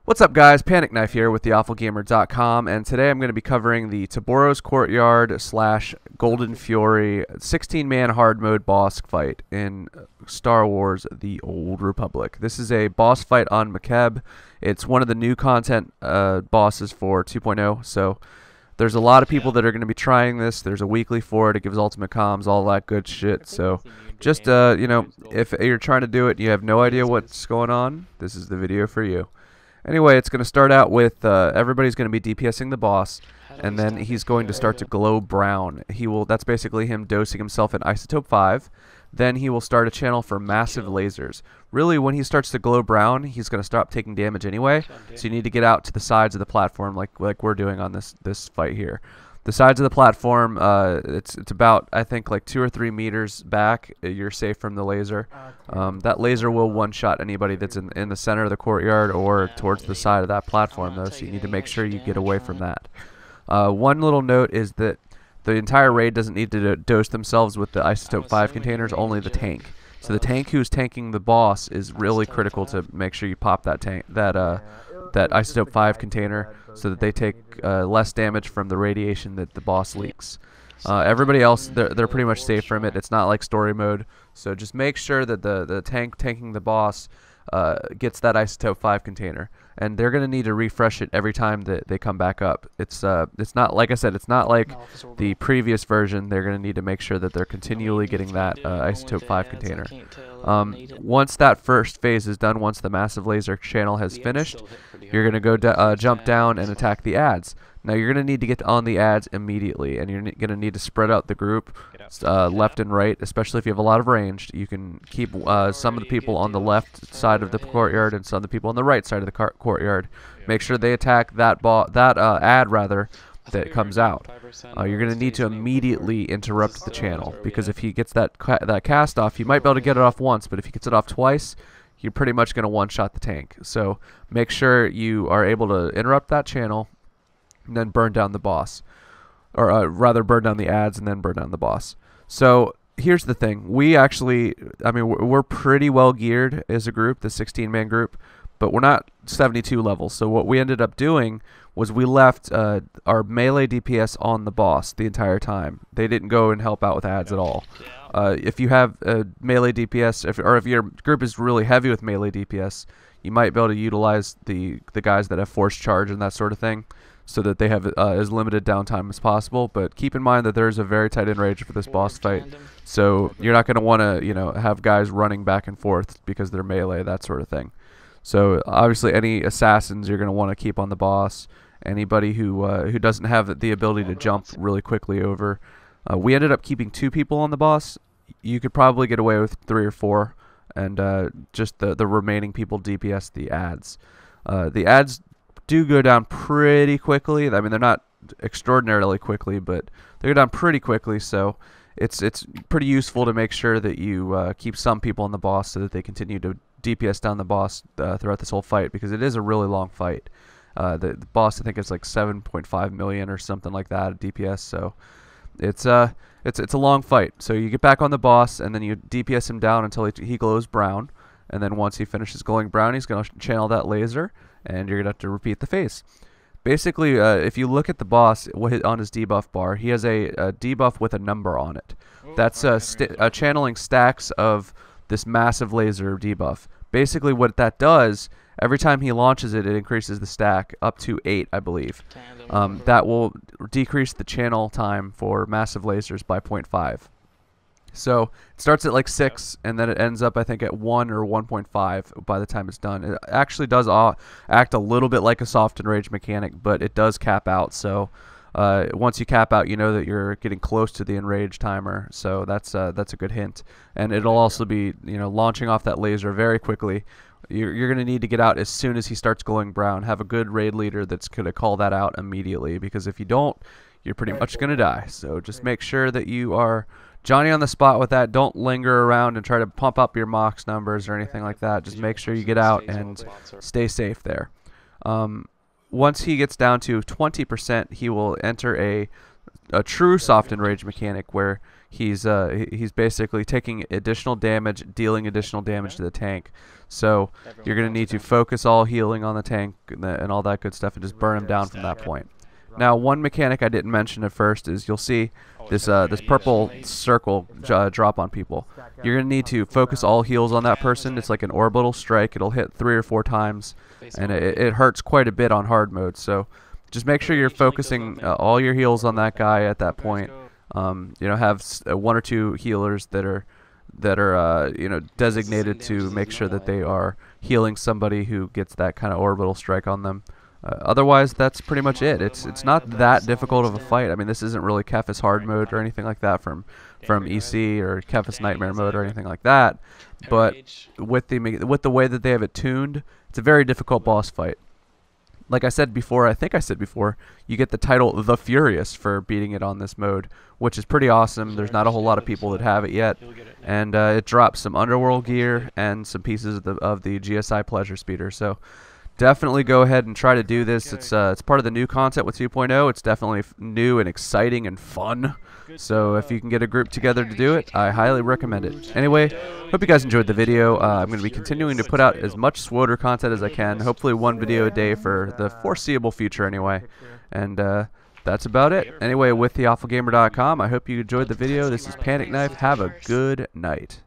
What's up, guys? Panic Knife here with theawfulgamer.com, and today I'm going to be covering the Toborro's Courtyard / Golden Fury 16-man hard mode boss fight in Star Wars: The Old Republic. This is a boss fight on Makeb. It's one of the new content bosses for 2.0, so there's a lot of people that are going to be trying this. There's a weekly for it. It gives ultimate comms, all that good shit. So just, you know, if you're trying to do it and you have no idea what's going on, this is the video for you. Anyway, it's going to start out with everybody's going to be DPSing the boss, and then he's going to start to glow brown. That's basically him dosing himself in Isotope 5. Then he will start a channel for massive lasers. Really, when he starts to glow brown, he's going to stop taking damage anyway, so you need to get out to the sides of the platform like we're doing on this fight here. The sides of the platform, it's about, I think, like 2 or 3 meters back. You're safe from the laser. That laser will one-shot anybody that's in the center of the courtyard or towards the side of that platform, though, so you need to make sure you get away from that. One little note is that the entire raid doesn't need to dose themselves with the Isotope 5 containers, only the tank. So the tank who's tanking the boss is really critical to make sure you pop that Isotope 5 container so that they take less damage from the radiation that the boss leaks. Everybody else, they're pretty much safe from it. It's not like story mode, so just make sure that the tank tanking the boss gets that Isotope 5 container, and they're gonna need to refresh it every time that they come back up. It's not, like I said, it's not like the previous version. They're gonna need to make sure that they're continually getting that Isotope 5 container. Once that first phase is done, once the massive laser channel has finished, you're gonna go jump down and attack the ads. Now you're going to need to get on the ads immediately, and you're going to need to spread out the group left and right, especially if you have a lot of range. You can keep some of the people on the left side of the courtyard and some of the people on the right side of the courtyard. Make sure they attack that ad that comes out. You're going to need to immediately interrupt the channel, because if he gets that cast off, you might be able to get it off once, but if he gets it off twice, you're pretty much going to one-shot the tank. So make sure you are able to interrupt that channel and then burn down the boss, or rather burn down the ads and then burn down the boss. So here's the thing: we actually, I mean, we're pretty well geared as a group, the 16-man group, but we're not 72 levels. So what we ended up doing was we left our melee DPS on the boss the entire time. They didn't go and help out with ads at all. If you have melee DPS, or if your group is really heavy with melee DPS, you might be able to utilize the guys that have force charge and that sort of thing, so that they have as limited downtime as possible. But keep in mind that there's a very tight in range for this boss fight, so you're not going to want to, you know, have guys running back and forth because they're melee, that sort of thing. So obviously any assassins you're going to want to keep on the boss. Anybody who doesn't have the ability to jump really quickly over. We ended up keeping 2 people on the boss. You could probably get away with 3 or 4, and just the remaining people DPS the ads. The ads do go down pretty quickly. I mean, they're not extraordinarily quickly, but they go down pretty quickly, so it's pretty useful to make sure that you keep some people on the boss so that they continue to DPS down the boss throughout this whole fight, because it is a really long fight. The boss, I think, is like 7.5 million or something like that DPS, so it's a long fight. So you get back on the boss, and then you DPS him down until he glows brown, and then once he finishes glowing brown, he's going to channel that laser, and you're going to have to repeat the phase. Basically, if you look at the boss on his debuff bar, he has a debuff with a number on it. That's channeling stacks of this massive laser debuff. Basically, what that does, every time he launches it, it increases the stack up to 8, I believe. That will decrease the channel time for massive lasers by 0.5. So it starts at like 6, and then it ends up, I think, at 1 or 1.5 by the time it's done. It actually does act a little bit like a soft and rage mechanic, but it does cap out. So once you cap out, you know that you're getting close to the enrage timer. So that's a good hint. And it'll also be, you know, launching off that laser very quickly. You're going to need to get out as soon as he starts glowing brown. Have a good raid leader that's going to call that out immediately, because if you don't, you're pretty much going to die. So just make sure that you are Johnny on the spot with that. Don't linger around and try to pump up your Mox numbers or anything like that. Just make sure you get out and stay safe there. Once he gets down to 20%, he will enter a true soft and rage mechanic, where he's basically taking additional damage, dealing additional damage to the tank. So you're going to need to focus all healing on the tank and all that good stuff, and just burn him down from that point. Now, one mechanic I didn't mention at first is you'll see this purple circle drop on people. You're going to need to focus all heals on that person. It's like an orbital strike. It'll hit 3 or 4 times, and it hurts quite a bit on hard mode. So just make sure you're focusing all your heals on that guy at that point. You know, have 1 or 2 healers that are you know, designated to make sure that they are healing somebody who gets that kind of orbital strike on them. Otherwise, that's pretty much it. It's not that difficult of a fight. I mean, this isn't really Kefis hard mode or anything like that from EC or Kefis nightmare mode or anything like that. But with the way that they have it tuned, it's a very difficult boss fight. Like I said before, I think I said before, you get the title The Furious for beating it on this mode, which is pretty awesome. There's not a whole lot of people that have it yet, and it drops some underworld gear and some pieces of the GSI Pleasure Speeder. So definitely go ahead and try to do this. It's part of the new content with 2.0. It's definitely new and exciting and fun. So if you can get a group together to do it, I highly recommend it. Anyway, hope you guys enjoyed the video. I'm going to be continuing to put out as much SWTOR content as I can. Hopefully 1 video a day for the foreseeable future anyway. And that's about it. Anyway, with theawfulgamer.com, I hope you enjoyed the video. This is Panic Knife. Have a good night.